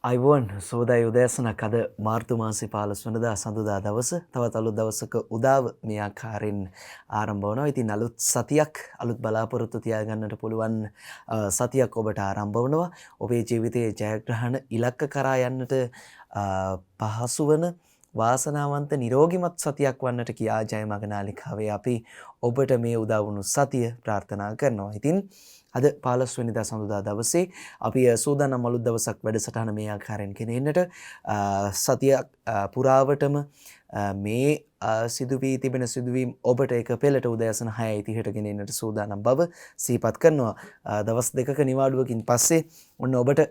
අයිබෝන් සෝදායි උදෑසනක් අද මාර්තු මාසේ 15 වෙනිදා සඳුදා දවස තවත් අලුත් දවසක උදාව මේ ආකාරයෙන් ආරම්භ වනවා. ඉතින් අලුත් සතියක් අලුත් බලාපොරොත්තු තියාගන්නට පුළුවන් සතියක් ඔබට ආරම්භ වනවා. ඔබේ ජීවිතයේ ජයග්‍රහණ ඉලක්ක කරා යන්නට පහසු වන වාසනාවන්ත නිරෝගිමත් සතියක් වන්නට කියා ජයමග නාලිකාවේ අපි ඔබට මේ උදා වුණු සතිය ප්‍රාර්ථනා කරනවා. ඉතින් අද 15 වෙනිදා සඳුදා දවසේ අපි සූදානම් අලුත් දවසක් වැඩසටහන මේ ආකාරයෙන් ගෙනෙන්නට සතියක් පුරාවටම මේ සිදු වී තිබෙන සිදුවීම් ඔබට එක පෙළට උදෑසන 6:30ට ගෙනෙන්නට සූදානම් බව සිහිපත් කරනවා. දවස් දෙකක නිවාඩුවකින් පස්සේ ඔන්න ඔබට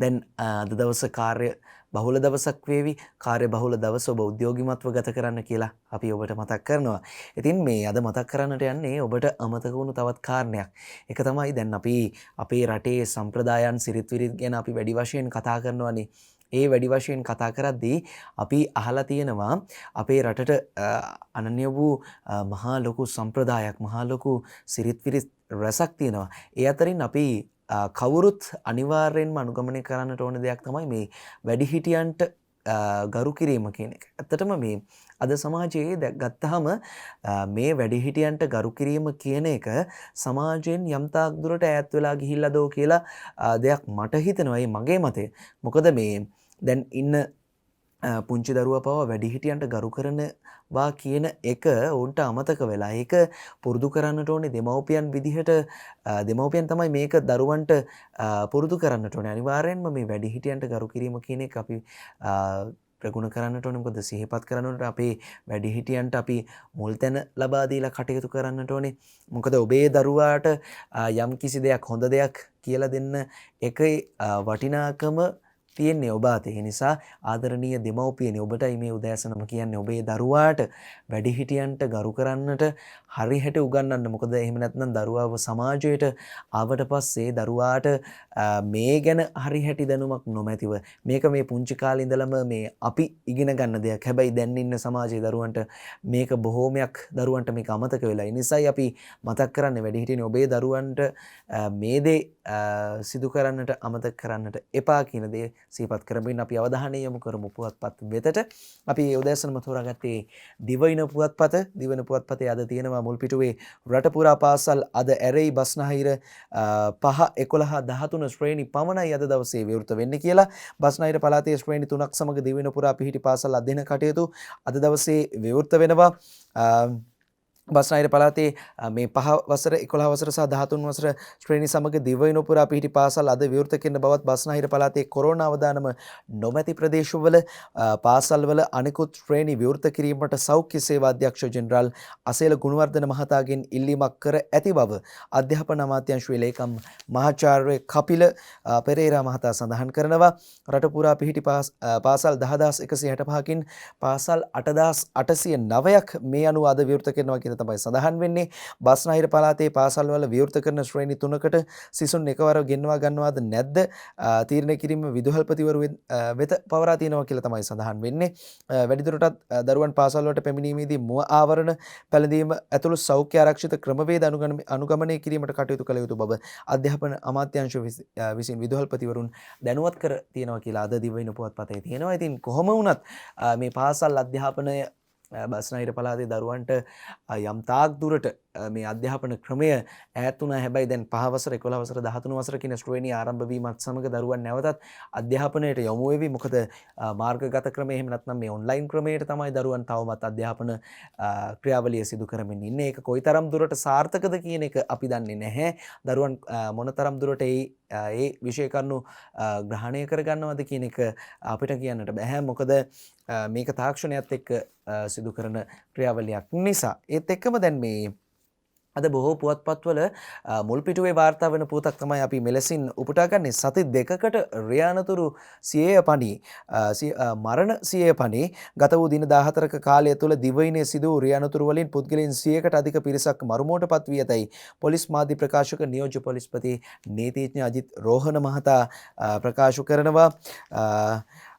දැන් අද දවස කාර්ය බහුල දවසක් වේවි. කාර්ය බහුල දවස ඔබ උද්‍යෝගිමත්ව ගත කරන්න කියලා අපි ඔබට මතක් කරනවා. ඉතින් මේ අද මතක් කරන්නට යන්නේ ඔබට අමතක වුණු තවත් කාරණයක්. ඒක තමයි දැන් අපි අපේ රටේ සම්ප්‍රදායන් සිරිත් විරිත් ගැන අපි වැඩි වශයෙන් කතා කරනවානේ. ඒ වැඩි වශයෙන් කතා කරද්දී අපි අහලා තියෙනවා අපේ රටට අනන්‍ය වූ මහා ලොකු සම්ප්‍රදායක් මහා ලොකු සිරිත් විරිත් රසක් තියෙනවා. ඒ අතරින් අපි කවුරුත් අනිවාර්යෙන්ම අනුගමනය කරන්නට ඕන දෙයක් තමයි මේ වැඩිහිටියන්ට ගරු කිරීම කියන එක. ඇත්තටම මේ අද සමාජයේ ගත්තාම මේ වැඩිහිටියන්ට ගරු කිරීම කියන එක සමාජයෙන් යම් තාක් දුරට ඈත් වෙලා ගිහිල්ලාද කියලා දෙයක් මට හිතෙනවා. ඒ මගේ මතය. මොකද මේ දැන් ඉන්න පුංචි දරුවා පවා වැඩිහිටියන්ට ගරු කරනවා කියන එක උන්ට අමතක වෙලා ඒක පුරුදු කරන්නට ඕනේ දෙමව්පියන් විදිහට. දෙමව්පියන් තමයි මේක දරුවන්ට පුරුදු කරන්නට ඕනේ. අනිවාර්යෙන්ම මේ වැඩිහිටියන්ට ගරු කිරීම කියන එක අපි ප්‍රගුණ කරන්නට ඕනේ. මොකද සිහිපත් කරනකොට අපේ වැඩිහිටියන්ට අපි මුල් තැන ලබා දීලා කටයුතු කරන්නට ඕනේ. මොකද ඔබේ දරුවාට යම් කිසි දෙයක් හොඳ දෙයක් කියලා දෙන්න එකේ වටිනාකම තියෙන්නේ ඔබ අතේ. ඒ නිසා ආදරණීය දෙමව්පියනි ඔබටයි මේ උදෑසනම කියන්නේ ඔබේ දරුවාට වැඩිහිටියන්ට ගරු කරන්නට හරි හැටි උගන්වන්න. මොකද එහෙම නැත්නම් දරුවාව සමාජයට ආවට පස්සේ දරුවාට මේ ගැන හරි හැටි දැනුමක් නොමැතිව මේක මේ පුංචි කාලේ ඉඳලම මේ අපි ඉගෙන ගන්න දෙයක්. හැබැයි දැන් ඉන්න සමාජයේ දරුවන්ට මේක බොහෝමයක් දරුවන්ට මේක අමතක වෙලා. ඒ නිසායි අපි මතක් කරන්නේ වැඩිහිටියනි ඔබේ දරුවන්ට මේ දේ සිදු කරන්නට අමතක කරන්නට එපා කියන දේ සිහිපත් කරමින් අපි අවධානය යොමු කරමු පුවත්පත් වෙතට. අපි උදෑසනම තෝරාගත්තේ දිවයින පුවත්පත. දිවයින පුවත්පතේ අද තියෙනවා මුල් පිටුවේ රට පුරා පාසල් අද ඇරෙයි බස්නාහිර 5 11 13 ශ්‍රේණි පමණයි අද දවසේ විවෘත වෙන්නේ කියලා. බස්නාහිර පළාතේ ශ්‍රේණි 3ක් සමග දිවයින පුරා පිහිටි පාසල් අධ්‍යයන කටයුතු අද දවසේ විවෘත වෙනවා. බස්නාහිර පළාතේ මේ 5 වසර 11 වසර සහ 13 වසර ශ්‍රේණි සමග දිවයින පුරා පිහිටි පාසල් අද විවෘත කරන බවත් බස්නාහිර පළාතේ කොරෝනා අවදානම නොමැති ප්‍රදේශවල පාසල්වල අනෙකුත් ශ්‍රේණි විවෘත කිරීමට සෞඛ්‍ය සේවා අධ්‍යක්ෂ ජෙනරාල් අසේල ගුණවර්ධන මහතාගෙන් ඉල්ලීමක් කර ඇති බව අධ්‍යාපන අමාත්‍යාංශයේ ලේකම් මහාචාර්ය කපිල පෙරේරා මහතා සඳහන් කරනවා. රට පුරා පිහිටි පාසල් 10165කින් පාසල් 8809ක් මේ අනුව අද විවෘත කරනවා කියලා තමයි සඳහන් වෙන්නේ. බස්නාහිර පළාතේ පාසල්වල විවෘත කරන ශ්‍රේණි 3කට සිසුන් එකවර ගෙන්වා ගන්නවාද නැද්ද තීරණය කිරීම විදුහල්පතිවරු වෙත පවරා තියෙනවා කියලා තමයි සඳහන් වෙන්නේ. වැඩිදුරටත් දරුවන් පාසල් වලට පැමිණීමේදී මුව ආවරණ පැළඳීම ඇතුළු සෞඛ්‍ය ආරක්ෂිත ක්‍රමවේද අනුගමනය කිරීමට කටයුතු කළ යුතු බව අධ්‍යාපන අමාත්‍යාංශ විසින් විදුහල්පතිවරුන් දැනුවත් කර තියෙනවා කියලා අද දිවයින පුවත්පතේ තියෙනවා. ඉතින් කොහොම වුණත් මේ පාසල් අධ්‍යාපනය බස්නාහිර පළාතේ දරුවන්ට යම් තාක් දුරට මේ අධ්‍යාපන ක්‍රමය ඈත් වුණා. හැබැයි දැන් 5 වසර 11 වසර 13 වසර කියන ශ්‍රේණිය ආරම්භ වීමත් සමග දරුවන් නැවතත් අධ්‍යාපනයට යොමු වෙවි. මොකද මාර්ගගත ක්‍රමය එහෙම නැත්නම් මේ ඔන්ලයින් ක්‍රමයට තමයි දරුවන් තවමත් අධ්‍යාපන ක්‍රියාවලිය සිදු කරමින් ඉන්නේ. ඒක කොයිතරම් දුරට සාර්ථකද කියන එක අපි දන්නේ නැහැ. දරුවන් මොනතරම් දුරට ඒ විෂය කරුණු ග්‍රහණය කරගන්නවද කියන එක අපිට කියන්නට බෑ. මොකද මේක තාක්ෂණයත් එක්ක සිදු කරන ක්‍රියාවලියක් නිසා. ඒත් එක්කම දැන් මේ අද බොහෝ පුවත්පත්වල මුල් පිටුවේ වාර්තා වෙන පුවතක් තමයි අපි මෙලෙසින් උපුටා ගන්නේ. සති දෙකකට රියානතුරු 100 පණි මරණ 100 පණි ගත වූ දින 14ක කාලය තුළ දිවයිනේ සිදු වූ රියානතුරු වලින් පුද්ගලයන් 100කට අධික පිරිසක් මරුමුවටපත් වී ඇතැයි පොලිස් මාධ්‍ය ප්‍රකාශක නියෝජ්‍ය පොලිස්පති නීතිඥ අජිත් රෝහණ මහතා ප්‍රකාශ කරනවා.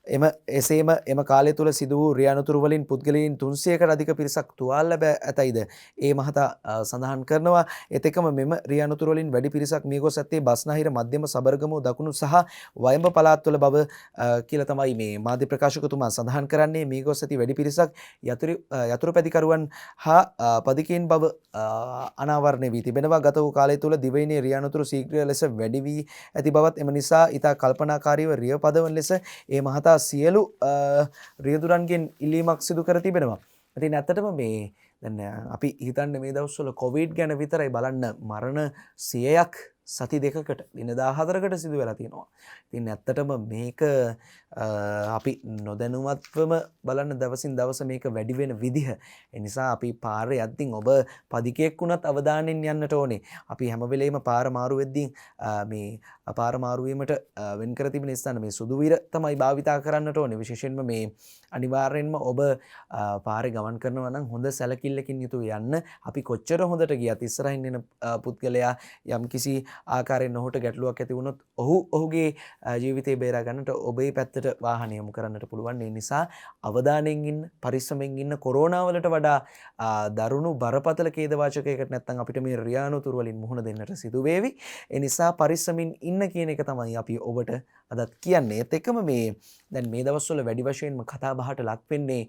එසේම එම කාලය තුළ සිදු වූ රියානතුරු වලින් පුද්ගලයන් 300කට අධික පිරිසක් තුවාල ලැබ ඇතැයිද ඒ මහතා සඳහන් කරනවා. එතෙකම මෙම රියානතුරු වලින් වැඩි පිරිසක් මිය ගොස් ඇත්තේ බස්නාහිර මධ්‍යම සබරගමුව දකුණු සහ වයඹ පළාත්වල බව කියලා තමයි මේ මාධ්‍ය ප්‍රකාශකතුමා සඳහන් කරන්නේ. මිය ගොස් ඇති වැඩි පිරිසක් යතුරු පැදිකරුවන් හා පදිකයන් බව අනාවරණය වී තිබෙනවා. ගත වූ කාලය තුළ දිවයිනේ රියානතුරු ශීඝ්‍ර ලෙස වැඩි වී ඇති බවත් එම නිසා ඉතා කල්පනාකාරීව රිය පදවන ලෙස ඒ මහතා සියලු රියදුරන්ගෙන් ඉල්ලීමක් සිදු කර තිබෙනවා. ඉතින් ඇත්තටම මේ දැන් අපි හිතන්නේ මේ දවස්වල කොවිඩ් ගැන විතරයි බලන්න මරණ 100ක් සති දෙකකට දින 14කට සිදු වෙලා තියෙනවා. ඉතින් ඇත්තටම මේක අපි නොදැනුවත්වම බලන්න දවසින් දවස මේක වැඩි වෙන විදිහ. ඒ නිසා අපි පාරේ යද්දී ඔබ පදිකෙක් වුණත් අවධානයෙන් යන්නට ඕනේ. අපි හැම වෙලේම පාර මාරු වෙද්දී මේ පාර මාරු වීමට වෙන් කර තිබෙන ස්ථාන මේ සුදු විර තමයි භාවිතා කරන්නට ඕනේ. විශේෂයෙන්ම මේ අනිවාර්යෙන්ම ඔබ පාරේ ගමන් කරනවා නම් හොඳ සැලකිල්ලකින් යුතුව යන්න. අපි කොච්චර හොඳට ගියත් ඉස්සරහින් එන පුද්ගලයා යම්කිසි ආකාරයෙන් ඔහුට ගැටලුවක් ඇති වුණොත් ඔහුගේ ජීවිතය බේරා ගන්නට ඔබේ පැත්තට වාහනය යොමු කරන්නට පුළුවන්. ඒ නිසා අවධානයෙන් ඉන්න, පරිස්සමෙන් ඉන්න. කොරෝනා වලට වඩා දරුණු බරපතල ඛේදවාචකයකට නැත්නම් අපිට මේ රියානතුරු වලින් මුහුණ දෙන්නට සිදු වේවි. ඒ නිසා පරිස්සමින් ඉන්න කියන එක තමයි අපි ඔබට අදත් කියන්නේ. ඒත් එකම මේ දැන් මේ දවස්වල වැඩි වශයෙන්ම කතා බහට ලක් වෙන්නේ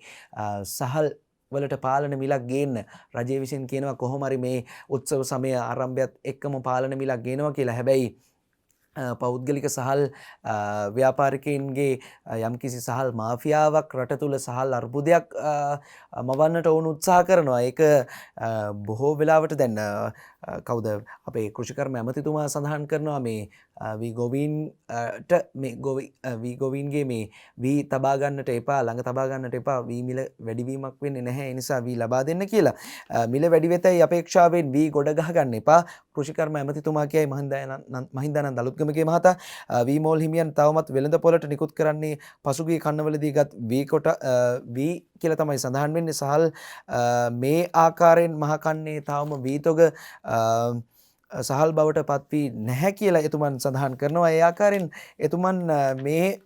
සහල් වලට පාලන මිලක් ගේන්න රජය විසින් කියනවා කොහොම හරි මේ උත්සව සමය ආරම්භයත් එක්කම පාලන මිලක් ගේනවා කියලා. හැබැයි පෞද්ගලික සහල් ව්‍යාපාරිකයින්ගේ යම්කිසි සහල් මාෆියාවක් රට තුල සහල් අර්බුදයක් මවන්නට ඔවුන් උත්සාහ කරනවා. ඒක බොහෝ වෙලාවට දැන් කවුද අපේ කෘෂිකර්ම ඇමතිතුමා සඳහන් කරනවා මේ වී ගොවීන්ට මේ වී ගොවීන්ගේ මේ වී තබා ගන්නට එපා, ළඟ තබා ගන්නට එපා. වී මිල වැඩිවීමක් වෙන්නේ නැහැ. ඒ නිසා වී ලබා දෙන්න කියලා. මිල වැඩි වෙතයි අපේක්ෂාවෙන් වී ගොඩ ගහ ගන්න එපා. කෘෂිකර්ම ඇමතිතුමා කියයි මහින්දානන්ද අලුත්ගමගේ මහතා. වී මෝල් හිමියන් තවමත් වෙළඳ පොළට නිකුත් කරන්නේ පසුගිය කන්නවලදී ගත් වී කියලා තමයි සඳහන් වෙන්නේ. සහල් මේ ආකාරයෙන් මහකන්නේ තාම වීතොග සහල් බවට පත් වී නැහැ කියලා එතුමන් සඳහන් කරනවා. ඒ ආකාරයෙන් එතුමන්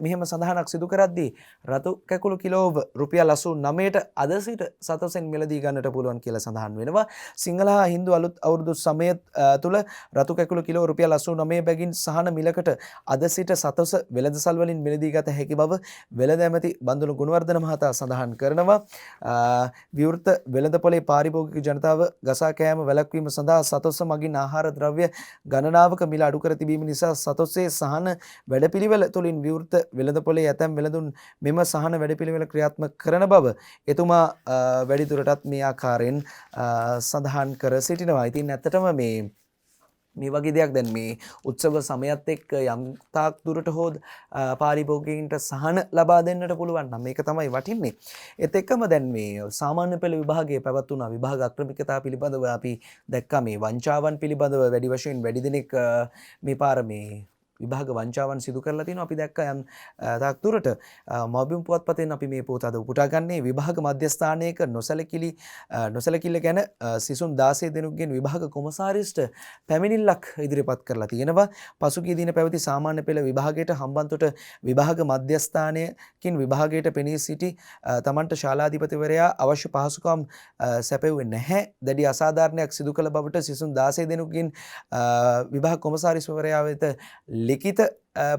මෙහෙම සඳහනක් සිදු කරද්දී රතු කැකුළු කිලෝව රුපියල් 89ට අද සිට සතොසෙන් මිලදී ගන්නට පුළුවන් කියලා සඳහන් වෙනවා. සිංහල හා හින්දු අලුත් අවුරුදු සමය තුල රතු කැකුළු කිලෝ රුපියල් 89 බැගින් සහන මිලකට අද සිට සතොස වෙළඳසල් වලින් මිලදී ගත හැකි බව වෙළඳ ඇමති බන්දුණු ගුණවර්ධන මහතා සඳහන් කරනවා. විවෘත වෙළඳ පොලේ පාරිභෝගික ජනතාව ගසා කෑම වැළැක්වීම සඳහා සතොස මගින් ආහාර ද්‍රව්‍ය ගණනාවක මිල අඩු කර තිබීම නිසා සතොස්සේ සහන වැඩපිළිවෙල තුළින් විවෘත වෙළඳපොලේ ඇතැම් වෙළඳුන් මෙම සහන වැඩපිළිවෙල ක්‍රියාත්මක කරන බව එතුමා වැඩිදුරටත් මේ ආකාරයෙන් සඳහන් කර සිටිනවා. ඉතින් ඇත්තටම මේ වගේ දෙයක් දැන් මේ උත්සව සමයත් එක්ක යම් තාක් දුරට හොද පාරිභෝගිකයින්ට සහන ලබා දෙන්නට පුළුවන් නම් මේක තමයි වටින්නේ. ඒත් එක්කම දැන් මේ සාමාන්‍ය පෙළ විභාගයේ පැවතුණා විභාග අක්‍රමිකතා පිළිබඳව අපි දැක්කා. මේ වංචාවන් පිළිබඳව වැඩි වශයෙන් වැඩි දෙනෙක් මේ පාර මේ විභාග වංචාවන් සිදු කරලා තිනවා. අපි දැක්කා යම් තාක් දුරට මව්බිම් පුවත්පතෙන් අපි මේ පොත අද උපුටා ගන්නේ විභාග මධ්‍යස්ථානයක නොසැලකිල්ල ගැන සිසුන් 16 දෙනෙකුගෙන් විභාග කොමසාරිස්ට පැමිණිල්ලක් ඉදිරිපත් කරලා තියෙනවා. පසුගිය දින පැවති සාමාන්‍ය පෙළ විභාගයට හම්බන්තොට විභාග මධ්‍යස්ථානයකින් විභාගයට පෙනී සිටි තමන්ට ශාලාධිපතිවරයා අවශ්‍ය පහසුකම් සැපෙව්වේ නැහැ. දැඩි අසාධාරණයක් සිදු කළ බවට සිසුන් 16 දෙනෙකුගෙන් විභාග කොමසාරිස්වරයා වෙත ලිඛිත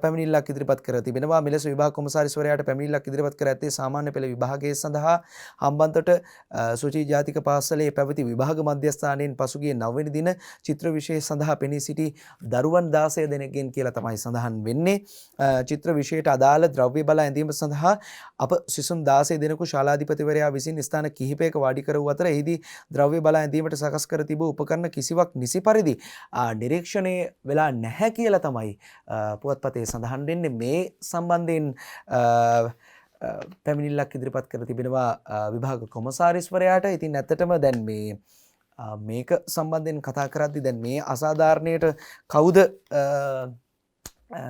පැමිණිල්ලක් ඉදිරිපත් කර තිබෙනවා. මෙලෙස විභාග කොමසාරිස්වරයාට පැමිණිල්ලක් ඉදිරිපත් කර ඇත්තේ සාමාන්‍ය පෙළ විභාගයේ සඳහා හම්බන්තොට සුචි ජාතික පාසලේ පැවති විභාග මධ්‍යස්ථානයෙන් පසුගිය 9 වෙනි දින චිත්‍ර විෂය සඳහා පෙනී සිටි දරුවන් 16 දෙනෙක්ගෙන් කියලා තමයි සඳහන් වෙන්නේ. චිත්‍ර විෂයට අදාළ ද්‍රව්‍ය බල ඇඳීම සඳහා අප සිසුන් 16 දෙනෙකු ශාලාධිපතිවරයා විසින් ස්ථාන කිහිපයක වාඩි කර වූ අතර එහිදී ද්‍රව්‍ය බල ඇඳීමට සකස් කර තිබූ උපකරණ කිසිවක් නිසි පරිදි නිරීක්ෂණය වෙලා නැහැ කියලා තමයි පුවත්පතේ සඳහන් වෙන්නේ. මේ සම්බන්ධයෙන් පැමිණිල්ලක් ඉදිරිපත් කර තිබෙනවා විභාග කොමසාරිස්වරයාට. ඉතින් ඇත්තටම දැන් මේක සම්බන්ධයෙන් කතා කරද්දී දැන් මේ අසාධාරණයට කවුද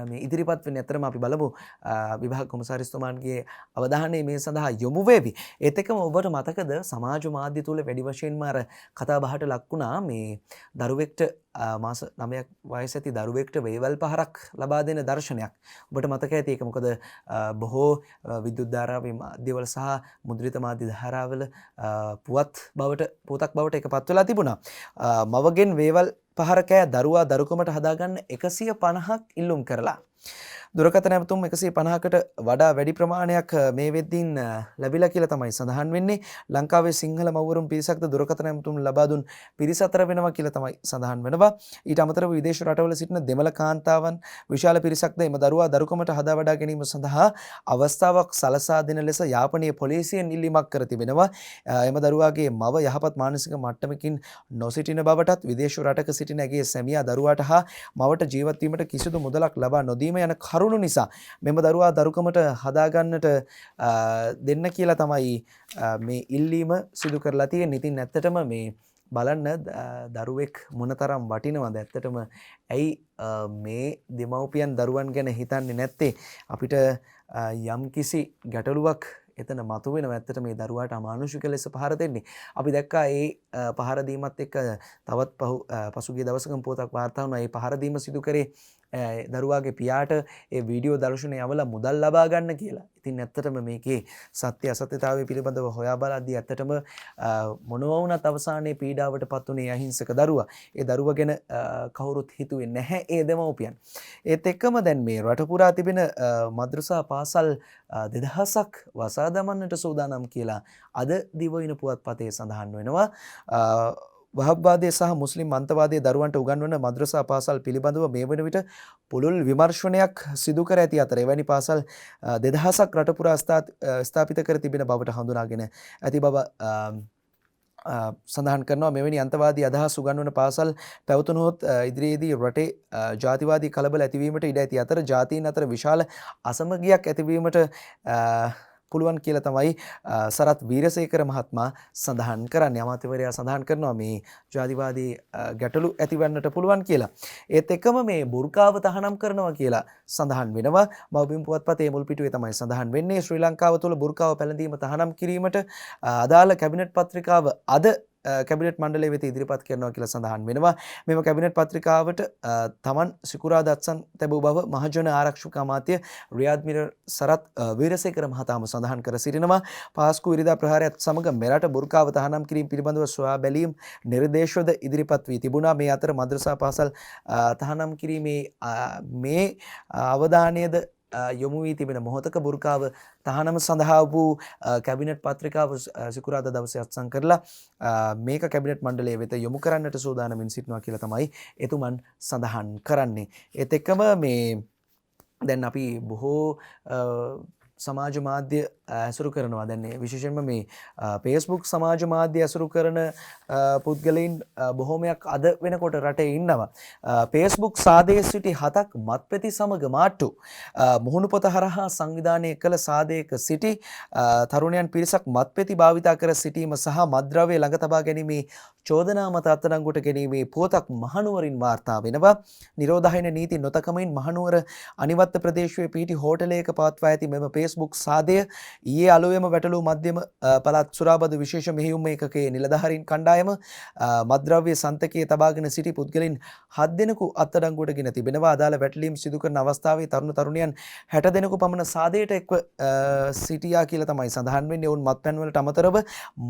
මේ ඉදිරිපත් වෙන්නේ? අතරම අපි බලමු විභාග කොමසාරිස්තුමාන්ගේ අවධානය මේ සඳහා යොමු වේවි. ඒත් එක්කම ඔබට මතකද සමාජ මාධ්‍ය තුල වැඩි වශයෙන්ම අර කතා බහට ලක් වුණා මේ දරුවෙක්ට මාස 9ක් වයස ඇති දරුවෙක්ට වේවැල් පහරක් ලබා දෙන දර්ශනයක්. ඔබට මතක ඇති ඒක මොකද බොහෝ විද්‍යුත් ධාරාවේ මාධ්‍යවල සහ මුද්‍රිත මාධ්‍ය ධාරාවල පුවතක් බවට ඒකපත් වෙලා තිබුණා. මවගෙන් වේවැල් පහර කෑ දරුවා දරුකමට හදාගන්න 150ක් ඉල්ලුම් කරලා. දුරකථන ඇමතුම් 150කට වඩා වැඩි ප්‍රමාණයක් මේ වෙද්දීන් ලැබිලා කියලා තමයි සඳහන් වෙන්නේ. ලංකාවේ සිංහල මව්වරුන් පිරිසක්ද දුරකථන ඇමතුම් ලබා දුන් පිරිස අතර වෙනවා කියලා තමයි සඳහන් වෙනවා. ඊට අමතරව විදේශ රටවල සිටින දෙමළ කාන්තාවන් විශාල පිරිසක්ද එම දරුවා දරුකමට හදා වඩා ගැනීම සඳහා අවස්ථාවක් සලසා දෙන ලෙස යාපනීය පොලිසියෙන් ඉල්ලීමක් කර තිබෙනවා. එම දරුවාගේ මව යහපත් මානසික මට්ටමකින් නොසිටින බවටත් විදේශ රටක සිටින ඇගේ සැමියා දරුවාට හා මවට ජීවත් වීමට කිසිදු මුදලක් ලබා නොදීම යන කරුණු නිසා මෙම දරුවා දරුකමට හදාගන්නට දෙන්න කියලා තමයි මේ ඉල්ලීම සිදු කරලා තියෙන්නේ. ඉතින් ඇත්තටම මේ බලන්න දරුවෙක් මොනතරම් වටිනවද ඇත්තටම. ඇයි මේ දෙමව්පියන් දරුවන් ගැන හිතන්නේ නැත්තේ? අපිට යම්කිසි ගැටලුවක් එතන මතුවෙන ඇත්තට මේ දරුවාට අමානුෂික ලෙස පහර දෙන්නේ. අපි දැක්කා ඒ පහර දීමත් එක්ක තවත් පසුගිය දවසක පුවතක් වාර්තා වුණා. ඒ පහර දීම සිදු කරේ දරුවාගේ පියාට ඒ වීඩියෝ දර්ශනය යවලා මුදල් ලබා ගන්න කියලා. ඉතින් ඇත්තටම මේකේ සත්‍ය අසත්‍යතාවය පිළිබඳව හොයා බලද්දී ඇත්තටම මොනවා වුණත් අවසානයේ පීඩාවට පත් වුණේ අහිංසක දරුවා. ඒ දරුවා ගැන කවුරුත් හිතුවේ නැහැ ඒ දෙමව්පියන්. ඒත් එක්කම දැන් මේ රට පුරා තිබෙන මද්‍රසා පාසල් 2000ක් වසා දමන්නට සූදානම් කියලා අද දිවයින පුවත්පතේ සඳහන් වෙනවා. වහබ්වාදය සහ මුස්ලිම් අන්තවාදයේ දරුවන්ට උගන්වන මද්‍රසා පාසල් පිළිබඳව මේ වන විට පුළුල් විමර්ශනයක් සිදු කර ඇති අතර එවැනි පාසල් 2000ක් රට පුරා ස්ථාපිත කර තිබෙන බවට හඳුනාගෙන ඇති බව සඳහන් කරනවා. මෙවැනි අන්තවාදී අදහස් උගන්වන පාසල් පැවතුනොත් ඉදිරියේදී රටේ ජාතිවාදී කලබල ඇතිවීමට ඉඩ ඇති අතර ජාතීන් අතර විශාල අසමගියක් ඇතිවීමට පුළුවන් කියලා තමයි සරත් වීරසේකර මහත්මයා සඳහන් කරන්නේ. අමාත්‍යවරයා සඳහන් කරනවා මේ ජාතිවාදී ගැටලු ඇතිවන්නට පුළුවන් කියලා. ඒත් එක්කම මේ බුර්කාව තහනම් කරනවා කියලා සඳහන් වෙනවා. මව්බිම් පුවත්පතේ මුල් පිටුවේ තමයි සඳහන් වෙන්නේ. ශ්‍රී ලංකාව තුළ බුර්කාව පැළඳීම තහනම් කිරීමට අදාළ කැබිනට් පත්‍රිකාව අද කැබිනට් මණ්ඩලය වෙත ඉදිරිපත් කරනවා කියලා සඳහන් වෙනවා. මෙම කැබිනට් පත්‍රිකාවට තමන් සිකුරාදා අත්සන් තැබූ බව මහජන ආරක්ෂක අමාත්‍ය රියාද් මිරර් සරත් වීරසේකර මහතාම සඳහන් කර සිටිනවා. පාස්කු ඉරිදා ප්‍රහාරයත් සමග මෙරට බුර්කාව තහනම් කිරීම පිළිබඳව සොයා බැලීම් නිර්දේශවද ඉදිරිපත් වී තිබුණා. මේ අතර මද්‍රසා පාසල් තහනම් කිරීමේ මේ අවධානයද යොමු වී තිබෙන මොහොතක බුර්කාව තහනම සඳහා වූ කැබිනට් පත්‍රිකාව සිකුරාදා දවසේ අත්සන් කරලා මේක කැබිනට් මණ්ඩලය වෙත යොමු කරන්නට සූදානමින් සිටිනවා කියලා තමයි එතුමන් සඳහන් කරන්නේ. ඒත් එක්කම මේ දැන් අපි බොහෝ සමාජ මාධ්‍ය ඇසුරු කරනවා. දැන් විශේෂයෙන්ම මේ Facebook සමාජ මාධ්‍ය ඇසුරු කරන පුද්ගලයන් බොහෝමයක් අද වෙනකොට රටේ ඉන්නවා. Facebook සාදයේ සිටි 7ක් මත්පැති සමග මාට්ටු. මුහුණු පොත හරහා සංවිධානය කළ සාදයක සිටි තරුණයන් පිරිසක් මත්පැති භාවිතා කර සිටීම සහ මත්ද්‍රව්‍ය ළඟ තබා ගැනීමේ චෝදනා මත අත්අඩංගුවට ගැනීමේ පුවතක් මහනුවරින් වාර්තා වෙනවා. නිරෝධායන නීති නොතකමින් මහනුවර අනිවත්ත ප්‍රදේශයේ පිහිටි හෝටලයක පවත්වා ඇති මෙම Facebook සාදය ඊයේ අලුයම වැටලූ මධ්‍යම පළාත් සුරාබදු විශේෂ මෙහෙයුම් ඒකකයේ නිලධාරීන් කණ්ඩායම මත්ද්‍රව්‍ය සන්තකයේ තබාගෙන සිටි පුද්ගලයන් 7 දෙනෙකු අත්අඩංගුවට ගෙන තිබෙනවා. අදාළ වැටලීම් සිදු කරන අවස්ථාවේ තරුණ තරුණියන් 60 දෙනෙකු පමණ සාදයට එක්ව සිටියා කියලා තමයි සඳහන් වෙන්නේ. ඔවුන් මත්පැන් වලට අමතරව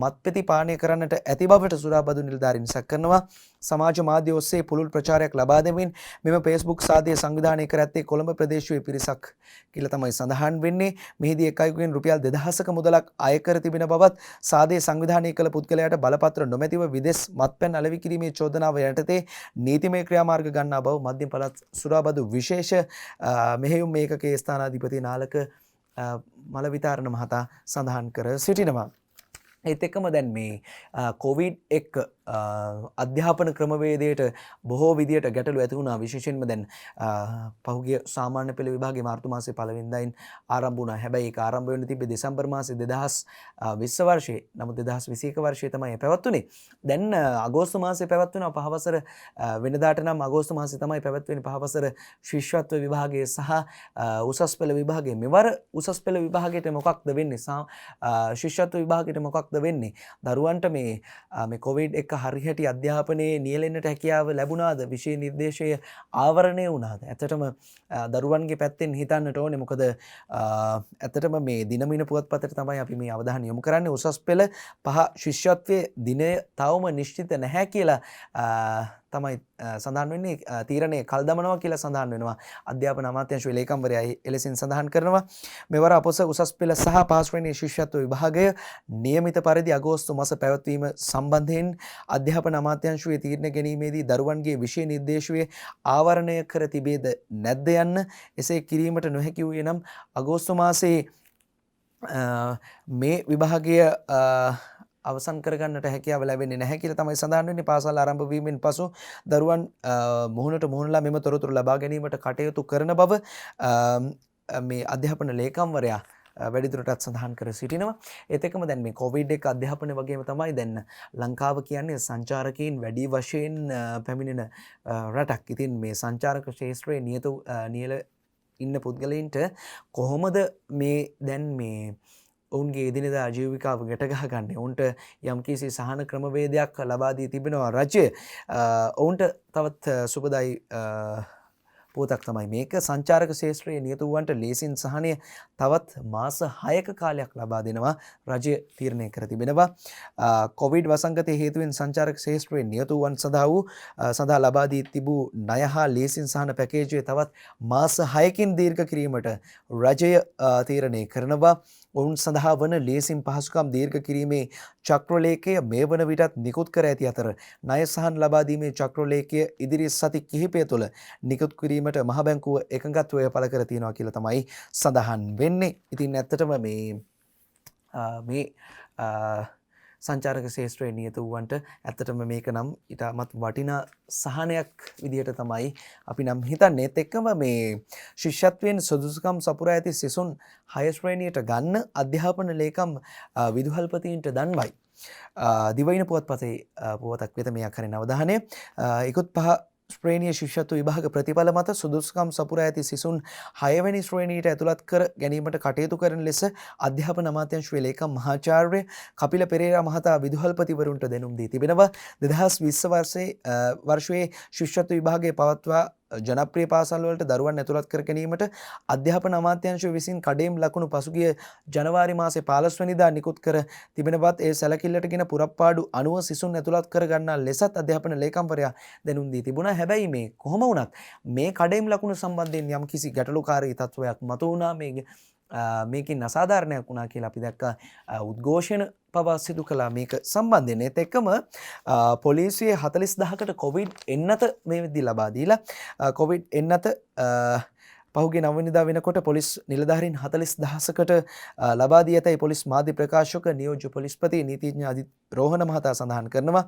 මත්පැති පානය කරන්නට ඇති බවට සුරාබදු නිලධාරීන් සැක කරනවා. සමාජ මාධ්‍ය ඔස්සේ පුළුල් ප්‍රචාරයක් ලබා දෙමින් මෙම Facebook සාදය සංවිධානය කර ඇත්තේ කොළඹ ප්‍රදේශයේ පිරිසක් කියලා තමයි සඳහන් වෙන්නේ. මෙහිදී එක් අයෙකුගෙන් රුපියල් 2000ක මුදලක් අය කර තිබෙන බවත් සාදය සංවිධානය කළ පුද්ගලයාට බලපත්‍ර නොමැතිව විදෙස් මත්පැන් අලෙවි කිරීමේ චෝදනාව යටතේ නීතිමය ක්‍රියාමාර්ග ගන්නා බව මධ්‍යම පළාත් සුරාබදු විශේෂ මෙහෙයුම් ඒකකයේ ස්ථානාධිපති නාලක මලවිතාරණ මහතා සඳහන් කර සිටිනවා. ඒත් එක්කම දැන් මේ කොවිඩ් එක්ක අධ්‍යාපන ක්‍රමවේදයට බොහෝ විදියට ගැටලු ඇති වුණා. විශේෂයෙන්ම දැන් පහුගිය සාමාන්‍ය පෙළ විභාගයේ මාර්තු මාසයේ පළවෙනි දිනින් ආරම්භ වුණා. හැබැයි ඒක ආරම්භ වෙන්න තිබ්බේ දෙසැම්බර් මාසයේ 2020 වර්ෂයේ. නමුත් 2021 වර්ෂයේ තමයි පැවැත්වුනේ. දැන් අගෝස්තු මාසයේ පැවැත්වෙනවා පහවසර වෙනදාට නම් අගෝස්තු මාසයේ තමයි පැවැත්වෙන්නේ පහවසර ශිෂ්‍යත්ව විභාගයේ සහ උසස් පෙළ විභාගයේ. මෙවර උසස් පෙළ විභාගයට මොකක්ද වෙන්නේ? ශිෂ්‍යත්ව විභාගයට මොකක්ද වෙන්නේ? දරුවන්ට මේ කොවිඩ් එක්ක ඒක හරියට අධ්‍යාපනයේ නියැලෙන්නට හැකියාව ලැබුණාද? විෂය නිර්දේශය ආවරණය වුණාද? ඇත්තටම දරුවන්ගේ පැත්තෙන් හිතන්නට ඕනේ. මොකද ඇත්තටම මේ දිනමින පුවත්පතට තමයි අපි මේ අවධානය යොමු කරන්නේ. උසස් පෙළ 5 ශිෂ්‍යත්වයේ දිනය තවම නිශ්චිත නැහැ කියලා තමයි සඳහන් වෙන්නේ. තීරණය කල් දමනවා කියලා සඳහන් වෙනවා. අධ්‍යාපන අමාත්‍යාංශයේ ලේකම්වරයා එලෙසින් සඳහන් කරනවා. මෙවර අපොස උසස් පෙළ සහ පහ ශ්‍රේණියේ ශිෂ්‍යත්ව විභාගය නියමිත පරිදි අගෝස්තු මාස පැවැත්වීම සම්බන්ධයෙන් අධ්‍යාපන අමාත්‍යාංශයේ තීරණ ගැනීමේදී දරුවන්ගේ විෂය නිර්දේශයේ ආවරණය කර තිබේද නැද්ද යන්න එසේ කිරීමට නොහැකි වූයේ නම් අගෝස්තු මාසයේ මේ විභාගය අවසන් කරගන්නට හැකියාව ලැබෙන්නේ නැහැ කියලා තමයි සඳහන් වෙන්නේ. පාසල් ආරම්භ වීමෙන් පසු දරුවන් මුහුණට මුහුණලා මෙම තොරතුරු ලබා ගැනීමට කටයුතු කරන බව මේ අධ්‍යාපන ලේකම්වරයා වැඩිදුරටත් සඳහන් කර සිටිනවා. ඒත් එක්කම දැන් මේ කොවිඩ් එක අධ්‍යාපනය වගේම තමයි දැන් ලංකාව කියන්නේ සංචාරකයන් වැඩි වශයෙන් පැමිණෙන රටක්. ඉතින් මේ සංචාරක ක්ෂේත්‍රයේ නියල ඉන්න පුද්ගලයින්ට කොහොමද මේ දැන් මේ ඔවුන්ගේ එදිනෙදා ජීවිකාව ගැට ගහගන්නේ? ඔවුන්ට යම්කිසි සහන ක්‍රමවේදයක් ලබා දී තිබෙනවා රජය. ඔවුන්ට තවත් සුබදායි පුවතක් තමයි මේක. සංචාරක ක්ෂේත්‍රයේ නියත වූවන්ට ලේසින් සහනය තවත් මාස 6ක කාලයක් ලබා දෙනවා රජය තීරණය කර තිබෙනවා. කොවිඩ් වසංගතයේ හේතුවෙන් සංචාරක ක්ෂේත්‍රයේ නියත වූවන් සඳහා ලබා දී තිබූ ණය හා ලේසින් සහන පැකේජය තවත් මාස 6කින් දීර්ඝ කිරීමට රජය තීරණය කරනවා. ඔවුන් සඳහා වන ලේසින් පහසුකම් දීර්ඝ කිරීමේ චක්‍රලේඛය මේ වන විටත් නිකුත් කර ඇති අතර ණය සහන් ලබා දීමේ චක්‍රලේඛය ඉදිරි සති කිහිපය තුළ නිකුත් කිරීමට මහ බැංකුව එකඟත්වය පළ කර තියෙනවා කියලා තමයි සඳහන් වෙන්නේ. ඉතින් ඇත්තටම මේ සංචාරක ක්ෂේත්‍රයේ නියත වූවන්ට ඇත්තටම මේක නම් ඉතාමත් වටිනා සහනයක් විදිහට තමයි අපි නම් හිතන්නේ. ඒත් එක්කම මේ ශිෂ්‍යත්වයෙන් සුදුසුකම් සපුරා ඇති සිසුන් 6 ශ්‍රේණියට ගන්න අධ්‍යාපන ලේකම් විදුහල්පතීන්ට දන්වයි. දිවයින පුවත්පතේ පුවතක් වෙත මේ අකරණ අවධානය. ඉක්ුත් 5 ශ්‍රේණිය ශිෂ්‍යත්ව විභාග ප්‍රතිඵල මත සුදුසුකම් සපුරා ඇති සිසුන් 6 වෙනි ශ්‍රේණියට ඇතුළත් කර ගැනීමට කටයුතු කරන ලෙස අධ්‍යාපන අමාත්‍යාංශයේ ලේකම් මහාචාර්ය කපිල පෙරේරා මහතා විදුහල්පතිවරුන්ට දැනුම් දී තිබෙනවා. 2020 වර්ෂයේ ශිෂ්‍යත්ව විභාගයේ පවත්වා ජනප්‍රිය පාසල් වලට දරුවන් ඇතුළත් කර ගැනීමට අධ්‍යාපන අමාත්‍යාංශය විසින් කඩේම් ලකුණු පසුගිය ජනවාරි මාසේ 15 වෙනිදා නිකුත් කර තිබෙන බවත් ඒ සැලකිල්ලටගෙන පුරප්පාඩු 90 සිසුන් ඇතුළත් කර ගන්නා ලෙසත් අධ්‍යාපන ලේකම්වරයා දැනුම් දී තිබුණා. හැබැයි මේ කොහොම වුණත් මේ කඩේම් ලකුණු සම්බන්ධයෙන් යම්කිසි ගැටලුකාරී තත්වයක් මතුවුණා. මේකෙන් අසාධාරණයක් වුණා කියලා අපි දැක්කා. උද්ඝෝෂණ පවා සිදු කළා මේක සම්බන්ධයෙන්. ඒත් එක්කම පොලිසිය 40000කට කොවිඩ් එන්නත මේ වෙද්දී ලබා දීලා කොවිඩ් එන්නත පහුගිය 9 වෙනිදා වෙනකොට පොලිස් නිලධාරීන් 40000කට ලබා දී ඇතැයි පොලිස් මාධ්‍ය ප්‍රකාශක නියෝජ්‍ය පොලිස්පති නීතිඥ අදිත් රෝහණ මහතා සඳහන් කරනවා.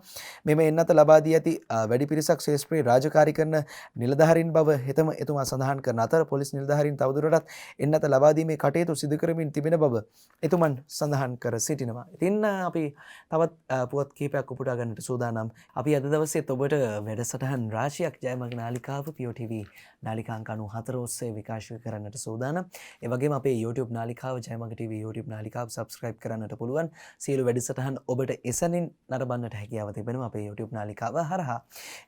මෙම එන්නත ලබා දී ඇති වැඩි පිරිසක් ශේෂ්ත්‍රයේ රාජකාරී කරන නිලධාරීන් බව හෙතම එතුමා සඳහන් කරන අතර පොලිස් නිලධාරීන් තවදුරටත් එන්නත ලබා දීමේ කටයුතු සිදු කරමින් තිබෙන බව එතුමන් සඳහන් කර සිටිනවා. ඉතින් අපි තවත් පුවත් කිහිපයක් උපුටා ගන්නට සූදානම්. අපි අද දවසේත් ඔබට වැඩසටහන් රාශියක් ජයමග නාලිකාව POTV නාලිකා අංක 94 ඔස්සේ විකාශය කරන්නට සූදානම්. ඒ වගේම අපේ YouTube නාලිකාව ජයමග TV YouTube නාලිකාව subscribe කරන්නට පුළුවන්. සියලු වැඩසටහන් ඔබට එසැනින් නරඹන්නට හැකියාව තිබෙනවා අපේ YouTube නාලිකාව හරහා.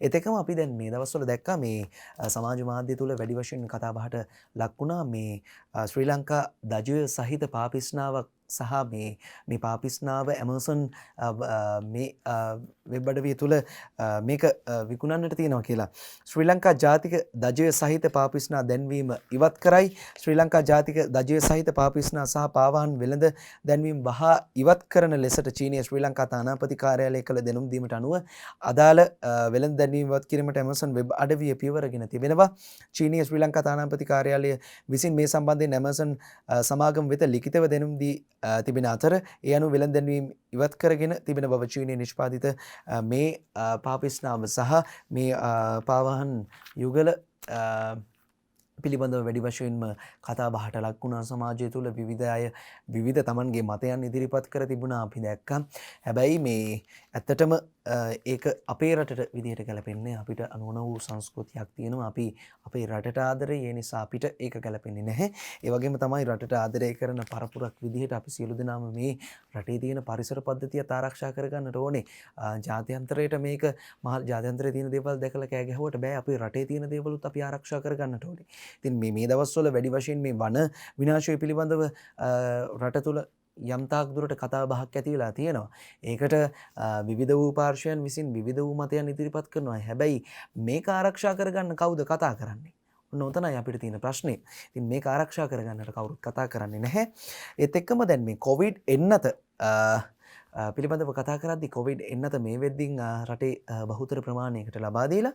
ඒත් එක්කම අපි දැන් මේ දවස්වල දැක්කා මේ සමාජ මාධ්‍ය තුල වැඩි වශයෙන් කතා බහට ලක් වුණා මේ ශ්‍රී ලංකා දජය සහිත පාපිස්නාවක් සහ මේ පාපිස්නාව ඇමසන් මේ වෙබ් අඩවිය තුල මේක විකුණන්නට තියෙනවා කියලා. ශ්‍රී ලංකා ජාතික දජය සහිත පාපිස්නා දැන්වීම ඉවත් කරයි. ශ්‍රී ලංකා ජාතික දජය සහිත පාපිස්නා සහ පාවාහන් වෙළඳ දැන්වීම වහා ඉවත් කරන ලෙසට චීනීය ශ්‍රී ලංකා තානාපති කාර්යාලය කළ දැනුම් දීමට අනුව අදාළ වෙළඳ දැන්වීම ඉවත් කිරීමට ඇමසන් වෙබ් අඩවිය පියවරගෙන තිබෙනවා. චීනීය ශ්‍රී ලංකා තානාපති කාර්යාලය විසින් මේ සම්බන්ධයෙන් ඇමසන් සමාගම වෙත ලිඛිතව දැනුම් දී තිබෙන අතර ඒ අනුව වෙළඳ දැන්වීම ඉවත් කරගෙන තිබෙන බව චීනයේ නිෂ්පාදිත මේ පාපිස්නාව සහ මේ පාවාහන් යුගල පිළිබඳව වැඩි වශයෙන්ම කතා බහට ලක් වුණා. සමාජය තුළ විවිධ අය විවිධ තමන්ගේ මතයන් ඉදිරිපත් කර තිබුණා අපි දැක්කා. හැබැයි මේ ඇත්තටම ඒක අපේ රටට විදිහට ගැලපෙන්නේ අපිට අනුවන වූ සංස්කෘතියක් තියෙනවා අපි අපේ රටට ආදරේ ඒ නිසා අපිට ඒක ගැලපෙන්නේ නැහැ. ඒ වගේම තමයි රටට ආදරය කරන පරපුරක් විදිහට අපි සියලු දෙනාම මේ රටේ තියෙන පරිසර පද්ධතියත් ආරක්ෂා කරගන්නට ඕනේ. ජාත්‍යන්තරයට මේක මහා ජාත්‍යන්තරයේ තියෙන දේවල් දැකලා කෑ ගැහුවට බෑ අපේ රටේ තියෙන දේවලුත් අපි ආරක්ෂා කරගන්නට ඕනේ. ඉතින් මේ දවස්වල වැඩි වශයෙන් මේ වන විනාශය පිළිබඳව රට තුළ යම්තාක් දුරට කතා බහක් ඇති වෙලා තියෙනවා. ඒකට විවිධ වූ පාර්ශ්වයන් විසින් විවිධ වූ මතයන් ඉදිරිපත් කරනවා. හැබැයි මේක ආරක්ෂා කරගන්න කවුද කතා කරන්නේ? ඔන්න ඔතනයි අපිට තියෙන ප්‍රශ්නේ. ඉතින් මේක ආරක්ෂා කරගන්නට කවුරුත් කතා කරන්නේ නැහැ. ඒත් එක්කම දැන් මේ කොවිඩ් එන්නත පිළිබඳව කතා කරද්දී කොවිඩ් එන්නත මේ වෙද්දින් රටේ බහුතර ප්‍රමාණයකට ලබා දීලා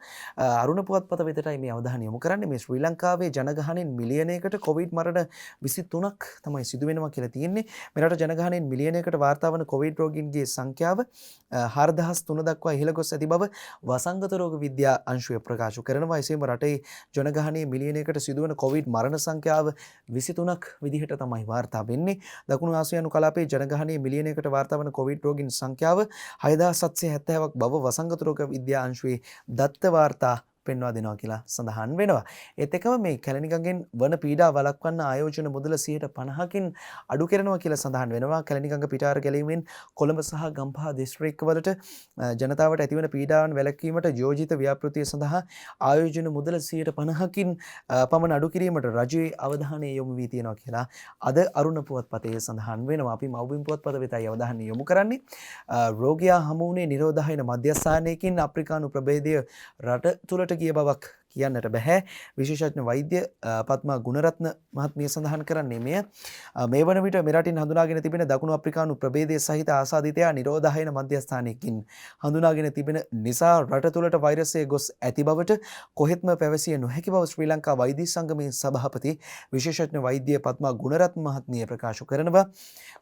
අරුණ පුවත්පත වෙතටයි මේ අවධානය යොමු කරන්නේ. මේ ශ්‍රී ලංකාවේ ජනගහනයෙන් මිලියනයකට කොවිඩ් මරණ 23ක් තමයි සිදු වෙනවා කියලා තියෙන්නේ. මේ රට ජනගහනයෙන් මිලියනයකට වාර්තා වන කොවිඩ් රෝගීන්ගේ සංඛ්‍යාව 4003 දක්වා ඉහළ ගොස් ඇති බව වසංගත රෝග විද්‍යා අංශුව ප්‍රකාශ කරනවා. එසේම රටේ ජනගහනයේ මිලියනයකට සිදුවන කොවිඩ් මරණ සංඛ්‍යාව 23ක් විදිහට තමයි වාර්තා වෙන්නේ. දකුණු ආසියානු කලාපයේ ජනගහනයේ මිලියනයකට වාර්තා වන කොවිඩ් රෝගීන් සංඛ්‍යාව 6770ක් බව වසංගත රෝග විද්‍යා අංශුවේ දත්ත වාර්තා පෙන්වා දෙනවා කියලා සඳහන් වෙනවා. ඒත් එකම මේ කැලණිගඟෙන් වන පීඩා වළක්වන්න ආයෝජන මුදල 50%කින් අඩු කරනවා කියලා සඳහන් වෙනවා. කැලණිගඟ පිටාර ගැලීමෙන් කොළඹ සහ ගම්පහ දිස්ත්‍රික්කවලට ජනතාවට ඇතිවන පීඩාවන් වැළැක්වීමට යෝජිත ව්‍යාපෘතිය සඳහා ආයෝජන මුදල 50%කින් පමණ අඩු කිරීමට රජයේ අවධානය යොමු වී තියෙනවා කියලා අද අරුණ පුවත්පතේ සඳහන් වෙනවා. අපි මව්බිම් පුවත්පත වෙතයි අවධානය යොමු කරන්නේ. රෝගියා හමු වුණේ නිරෝධායන මධ්‍යස්ථානයකින් අප්‍රිකානු ප්‍රභේදය රට තුළට ගිය බවක් කියන්නට බෑ. විශේෂඥ වෛද්‍ය පත්මා ගුණරත්න මහත්මිය සඳහන් කරන්නේ මේ වන විට මෙරටින් හඳුනාගෙන තිබෙන දකුණු අප්‍රිකානු ප්‍රභේදය සහිත ආසාදිතයා නිරෝධායන මධ්‍යස්ථානයකින් හඳුනාගෙන තිබෙන නිසා රට තුළට වෛරසය ගොස් ඇති බවට කොහෙත්ම පැවසිය නොහැකි බව ශ්‍රී ලංකා වෛද්‍ය සංගමේ සභාපති විශේෂඥ වෛද්‍ය පත්මා ගුණරත්න මහත්මිය ප්‍රකාශ කරනවා.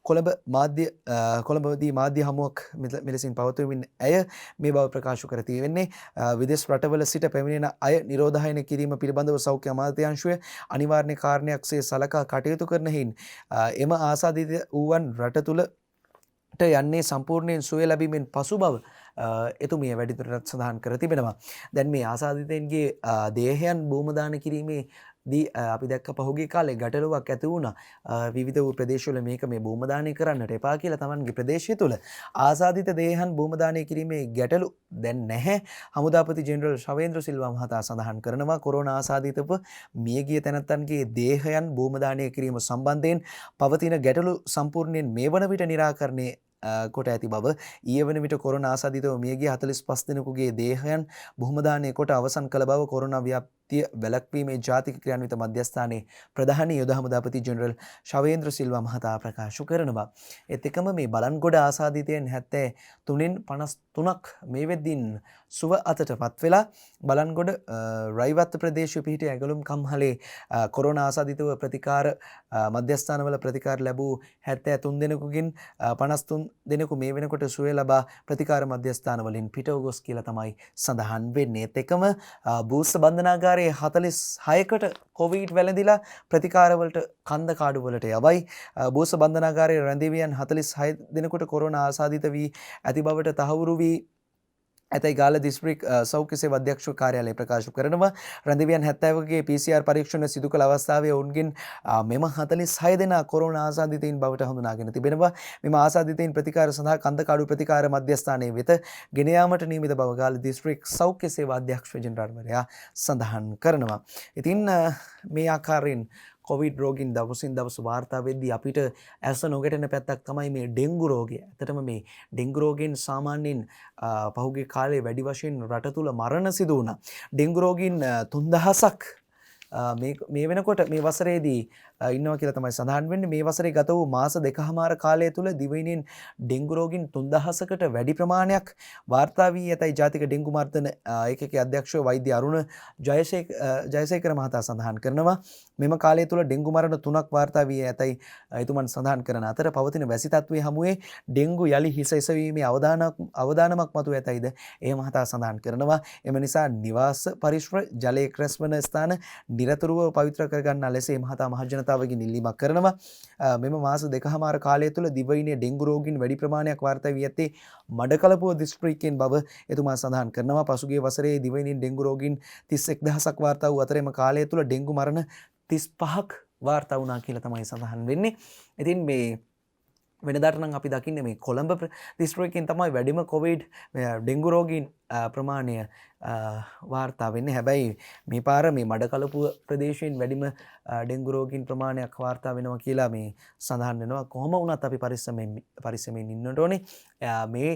කොළඹදී මාධ්‍ය හමුවක් මෙලෙසින් පවත්වමින් ඇය මේ බව ප්‍රකාශ කර තියෙන්නේ. විදේශ රටවල සිට පැමිණෙන අය නිරෝධායන කිරීම පිළිබඳව සෞඛ්‍ය අමාත්‍යාංශය අනිවාර්ය කාරණයක්සේ සලකා කටයුතු කරන හේයින් එම ආසාදිත වූවන් රට තුළට යන්නේ සම්පූර්ණයෙන් සුවය ලැබීමෙන් පසු බව එතුමිය වැඩිදුරටත් සඳහන් කර තිබෙනවා. දැන් මේ ආසාදිතයන්ගේ දේහයන් භූමදාන කිරීමේ දී අපි දැක්ක පහුගිය කාලේ ගැටලුවක් ඇති වුණා. විවිධ වූ ප්‍රදේශවල මේක මේ භූමදානය කරන්නට එපා කියලා තමන්ගේ ප්‍රදේශය තුළ ආසාදිත දේහයන් භූමදානය කිරීමේ ගැටලු දැන් නැහැ. හමුදාපති ජෙනරල් ශවේන්ද්‍ර සිල්වා මහතා සඳහන් කරනවා කොරෝනා ආසාදිතව මියගිය තැනැත්තන්ගේ දේහයන් භූමදානය කිරීම සම්බන්ධයෙන් පවතින ගැටලු සම්පූර්ණයෙන් මේ වන විට निराකරණය කොට ඇති බව ඊයේ වන විට කොරෝනා ආසාදිතව මියගිය 45 දෙනෙකුගේ දේහයන් භූමදානය කොට අවසන් කළ බව කොරෝනා ව්‍යාප්තිය වැළැක්වීමේ ජාතික ක්‍රියාන්විත මධ්‍යස්ථානයේ ප්‍රධානී යුද හමුදාපති ජෙනරල් ශවේන්ද්‍ර සිල්වා මහතා ප්‍රකාශ කරනවා. ඒත් එකම මේ බලන්ගොඩ ආසාදිතයන් 73න් 53ක් මේ වෙද්දින් සුව අතටපත් වෙලා බලන්ගොඩ රයිවත්ත ප්‍රදේශයේ පිහිටි ඇගලුම් කම්හලේ කොරෝනා ආසාදිතව ප්‍රතිකාර මධ්‍යස්ථානවල ප්‍රතිකාර ලැබූ 73 දෙනෙකුගෙන් 53 දෙනෙකු මේ වෙනකොට සුවය ලබා ප්‍රතිකාර මධ්‍යස්ථාන වලින් පිටව ගොස් කියලා තමයි සඳහන් වෙන්නේ. ඒත් එකම බූස්ස බන්ධනාගාරයේ 46කට කොවිඩ් වැළඳිලා ප්‍රතිකාරවලට කන්ද කාඩු වලට යවයි. බූස්ස බන්ධනාගාරයේ රැඳෙවියන් 46 දෙනෙකුට කොරෝනා ආසාදිත වී ඇති බවට තහවුරු වී ඇතයි ගාල දිස්ත්‍රික් සෞඛ්‍ය සේවා අධ්‍යක්ෂ කාර්යාලය ප්‍රකාශ කරනවා. රැඳවියන් 70ගේ PCR පරීක්ෂණ සිදු කළ අවස්ථාවේ ඔවුන්ගෙන් මෙම 46 දෙනා කොරෝනා ආසාදිතයින් බවට හඳුනාගෙන තිබෙනවා. මෙම ආසාදිතයින් ප්‍රතිකාර සඳහා කන්දකාඩු ප්‍රතිකාර මධ්‍යස්ථානයේ වෙත ගෙන යාමට නියමිත බව ගාල දිස්ත්‍රික් සෞඛ්‍ය සේවා අධ්‍යක්ෂ ජෙනරාල්වරයා සඳහන් කරනවා. ඉතින් මේ ආකාරයෙන් කොවිඩ් රෝගීන් දවසින් දවස වාර්තා වෙද්දී අපිට ඇස නොගැටෙන පැත්තක් තමයි මේ ඩෙන්ගු රෝගය. ඇත්තටම මේ ඩෙන්ගු රෝගයෙන් සාමාන්‍යයෙන් පහුගිය කාලේ වැඩි වශයෙන් රට තුල මරණ සිදු වුණා. ඩෙන්ගු රෝගීන් 3000ක් මේ වෙනකොට මේ වසරේදී ඉන්නවා කියලා තමයි සඳහන් වෙන්නේ. මේ වසරේ ගත වූ මාස දෙකමාර කාලය තුල දිවයිනෙන් ඩෙන්ගු රෝගීන් 3000කට වැඩි ප්‍රමාණයක් වාර්තා වී ඇතයි ජාතික ඩෙන්ගු මර්ධන ඒකකයේ අධ්‍යක්ෂ වෛද්‍ය අරුණ ජයසේකර මහතා සඳහන් කරනවා. මෙම කාලය තුල ඩෙන්ගු මරණ 3ක් වාර්තා වී ඇතයි එතුමන් සඳහන් කරන අතර පවතින වැසි තත්ත්වයේ හමුවේ ඩෙන්ගු යලි හිස එසවීමේ අවදානමක් මතු ඇතයිද ඒ මහතා සඳහන් කරනවා. එම නිසා නිවාස පරිශ්‍ර ජලයේ ක්‍රැස්වන ස්ථාන නිරතුරුව පවිත්‍ර කර ගන්නා ලෙස මහතා මහජනතාව ජනතාවගෙන් ඉල්ලීමක් කරනවා. මෙම මාස දෙකහමාර කාලය තුළ දිවයිනේ ඩෙංගු රෝගීන් වැඩි ප්‍රමාණයක් වාර්තා වී ඇත්තේ මඩකලපුව දිස්ත්‍රික්කයෙන් බව එතුමා සඳහන් කරනවා. පසුගිය වසරේ දිවයිනේ ඩෙංගු රෝගීන් 31000ක් වාර්තා වූ අතර එම කාලය තුළ ඩෙංගු මරණ 35ක් වාර්තා වුණා කියලා තමයි සඳහන් වෙන්නේ. ඉතින් මේ වෙනදාට නම් අපි දකින්නේ මේ කොළඹ දිස්ත්‍රික්කයෙන් තමයි වැඩිම කොවිඩ් ඩෙංගු රෝගීන් ප්‍රමාණය වාර්තා වෙන්නේ. හැබැයි මේ පාර මේ මඩකලපුව ප්‍රදේශයෙන් වැඩිම ඩෙංගු රෝගීන් ප්‍රමාණයක් වාර්තා වෙනවා කියලා මේ සඳහන් වෙනවා. කොහොම වුණත් අපි පරිස්සමෙන් ඉන්නට ඕනේ. මේ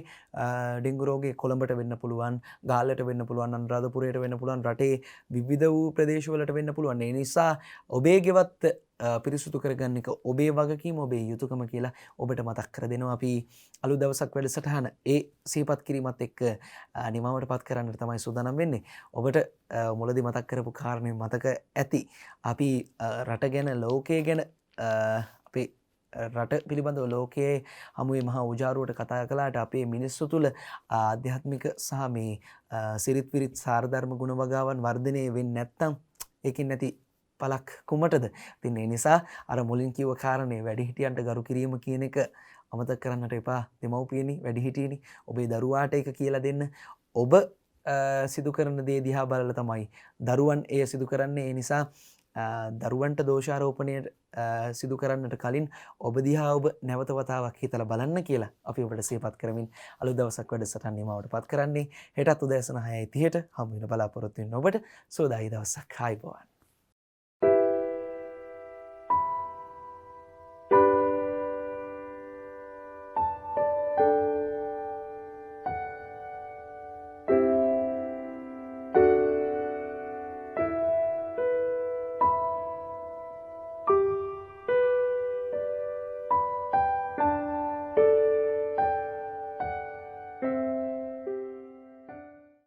ඩෙංගු රෝගේ කොළඹට වෙන්න පුළුවන්, ගාල්ලට වෙන්න පුළුවන්, අනුරාධපුරයට වෙන්න පුළුවන්, රටේ විවිධ වූ ප්‍රදේශවලට වෙන්න පුළුවන්. ඒ නිසා ඔබේ ගෙවත් පිරිසුදු කරගන්න එක ඔබේ වගකීම, ඔබේ යුතුයකම කියලා ඔබට මතක් කර දෙනවා. අපි අලුත් දවසක් වැඩසටහන ඒ සිහිපත් කිරීමත් එක්ක නිමවට පත් කරන්නට තමයි සූදානම් වෙන්නේ. ඔබට මුලදී මතක් කරපු කාරණේ මතක ඇති. අපි රට ගැන, ලෝකය ගැන, අපේ රට පිළිබඳව ලෝකයේ හමුවේ මහා උජාරුවට කතා කළාට අපේ මිනිස්සු තුළ ආධ්‍යාත්මික සහ මේ සිරිත් විරිත් සාරධර්ම ගුණ වගාවන් වර්ධනය වෙන්නේ නැත්නම් ඒකින් නැති පලක් කුමටද? ඉතින් ඒ නිසා අර මුලින් කිව්ව කාරණේ වැඩිහිටියන්ට ගරු කිරීම කියන එක අමතක කරන්නට එපා. දෙමව්පියනි, වැඩිහිටියනි, ඔබේ දරුවාට ඒක කියලා දෙන්න. ඔබ සිදු කරන දේ දිහා බලලා තමයි දරුවන් එය සිදු කරන්නේ. ඒ නිසා දරුවන්ට දෝෂාරෝපණය සිදු කරන්නට කලින් ඔබ දිහා ඔබ නැවත වතාවක් හිතලා බලන්න කියලා අපි ඔබට සිහිපත් කරමින් අලුත් දවසක් වැඩසටහන නිමවට පත් කරන්නේ. හෙටත් උදෑසන 6:30ට හමු වෙන බලාපොරොත්තු වෙන ඔබට සෝදායි දවසක්. ආයුබෝවන්.